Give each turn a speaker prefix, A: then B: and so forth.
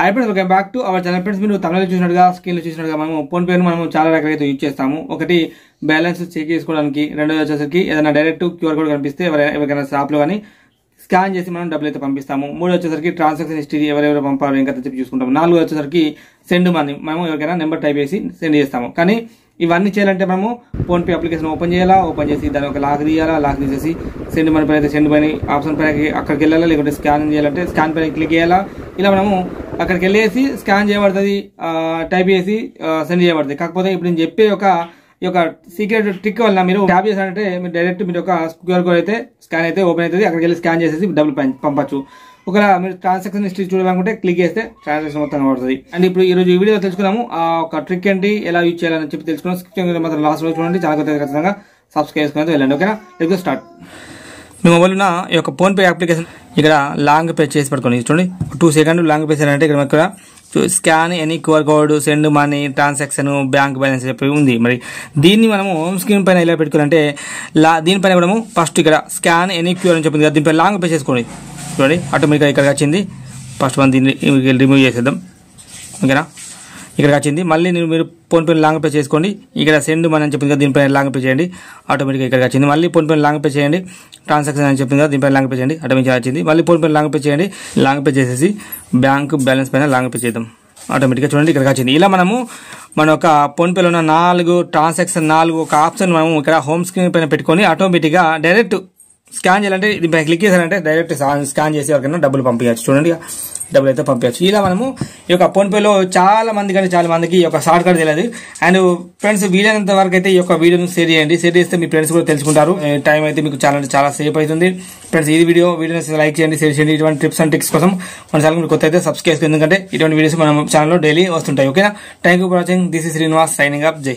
A: Hi friends, welcome back to our channel. Friends, మీరు తమిళలో చూసినట్టుగా స్క్రీన్లో చూసినట్టుగా మనం ఫోన్ పేను మనం చాలా రకాలైతే యూజ్ చేస్తాము. ఒకటి బ్యాలెన్స్ చెక్ చేసుకోవడానికి, రెండోది వచ్చేసరికి ఏదైనా డైరెక్ట్ క్యూఆర్ కోడ్ కనిపిస్తే ఎవరికైనా షాప్లో కానీ స్కాన్ చేసి మనం డబ్బులు అయితే పంపిస్తాము. మూడు వచ్చేసరికి ట్రాన్సాక్షన్ హిస్టరీ ఎవరెవరు పంపారు ఇంకా చెప్పి చూసుకుంటాము. నాలుగు వచ్చేసరికి సెండ్ మనీ, మనం ఎవరికైనా నెంబర్ టైప్ చేసి సెండ్ చేస్తాము. కానీ ఇవన్నీ చేయాలంటే మనము ఫోన్పే అప్లికేషన్ ఓపెన్ చేయాలా, ఓపెన్ చేసి దాని ఒక లాక్ తీయాలా, లాక్ తీసేసి సెండ్ మనీ పైన అయితే సెండ్ మనీ ఆప్షన్ పైన అక్కడికి వెళ్ళాలా, లేకుంటే స్కాన్ చేయాలంటే స్కాన్ పైన క్లిక్ చేయాలా. ఇలా మనము అక్కడికి వెళ్ళేసి స్కాన్ చేయబడుతుంది, టైప్ చేసి సెండ్ చేయబడుతుంది. కాకపోతే ఇప్పుడు నేను చెప్పే ఈ యొక్క సీక్రెట్ ట్రిక్ వల్ల మీరు ట్యాప్ చేశారంటే మీరు డైరెక్ట్ మీరు ఒక క్యూఆర్ కోడ్ అయితే స్కాన్ అయితే ఓపెన్ అవుతుంది, అక్కడికి వెళ్ళి స్కాన్ చేసేసి డబ్బులు పంపచ్చు. ఒకవేళ మీరు ట్రాన్సాక్షన్ హిస్టరీ చూడాలనుకుంటే క్లిక్ చేస్తే ట్రాన్సాక్షన్ మొత్తం పడుతుంది. అండ్ ఇప్పుడు ఈ రోజు ఈ వీడియో తెలుసుకున్నాము ఆ ఒక ట్రిక్ ఏంటి, ఎలా యూజ్ చేయాలని చెప్పి తెలుసుకున్నాం. స్క్రీన్ మాత్రం లాస్ట్ రోజు చూడండి, చాలా ఖచ్చితంగా సబ్స్క్రైబ్ చేసుకుని వెళ్ళండి. ఓకేనా, లెట్స్ స్టార్ట్. మీ మొబైల్ ఉన్న ఈ యొక్క ఫోన్పే అప్లికేషన్ ఇక్కడ లాంగ్ ప్రెస్ చేసి పట్టుకోండి. చూడండి 2 సెకండ్ లాంగ్ ప్రెస్ అంటే ఇక్కడ scan any QR code, send money, transaction, bank balance చెప్పి ఉంది. మరి దీన్ని మనము హోమ్ స్క్రీన్ పైన ఎలా పెట్టుకోవాలంటే దీనిపైన కూడా ఫస్ట్ ఇక్కడ స్కాన్ ఎనీ క్యూఆర్ అని చెప్పింది కదా, దీనిపై లాంగ్ ప్రెస్ చేసుకోండి. చూడండి ఆటోమేటిక్గా ఇక్కడికి వచ్చింది. ఫస్ట్ మనం దీన్ని రిమూవ్ చేసేద్దాం. ఓకేనా, ఇక్కడికి వచ్చింది. మళ్ళీ మీరు ఫోన్పే లాంగ్ పే చేసుకోండి. ఇక్కడ సెండ్ మనీ అని చెప్పింది కదా, దీనిపైన లాంగ్ పే చేయండి. ఆటోమేటిక్గా ఇక్కడికి వచ్చింది. మళ్ళీ ఫోన్పే లాంగ్ పే చేయండి. ట్రాన్సాక్షన్ అని చెప్పింది కదా, దీనిపైన లాంగ్ పే చేయండి. ఆటోమేటిక్గా వచ్చింది. మళ్ళీ ఫోన్పే లాంగ్ పే చేయండి. లాంగ్ పే చేసేసి బ్యాంక్ బ్యాలెన్స్ పైన లాంగ్ పే చేద్దాం. ఆటోమేటిక్గా చూడండి ఇక్కడికి వచ్చింది. ఇలా మనము మన ఒక ఫోన్పేలో ఉన్న 4 ట్రాన్సాక్షన్ 4 ఒక ఆప్షన్ మనము ఇక్కడ హోమ్ స్క్రీన్ పైన పెట్టుకొని ఆటోమేటిక్గా డైరెక్ట్ స్కాన్ చేయాలంటే దీనిపైన క్లిక్ చేశారంటే డైరెక్ట్ స్కాన్ చేసి ఎవరికైనా డబ్బులు పంపించచ్చు. చూడండి డబ్బులు అయితే పంపించచ్చు. ఇలా మనము ఈ యొక్క ఫోన్పేలో చాలా మందికి ఈ యొక్క షార్ట్ కట్ తెలియదు. అండ్ ఫ్రెండ్స్, వీలైనంత వరకు అయితే ఈ యొక్క వీడియోని షేర్ చేయండి. షేర్ చేస్తే మీ ఫ్రెండ్స్ కూడా తెలుసుకుంటారు. టైం అయితే మీకు చాలా సేఫ్ అవుతుంది. ఫ్రెండ్స్, ఈ వీడియోని లైక్ చేయండి, షేర్ చేయండి. ఇటువంటి టిప్స్ అండ్ ట్రిక్స్ కోసం మన ఛానల్ మీరు కొత్త అయితే సబ్స్క్రైబ్, ఎందుకంటే ఇటువంటి వీడియోస్ మన ఛానల్లో డైలీ వస్తుంటాయి. ఓకేనా, thank you for watching. This is Srinivas signing up. జై.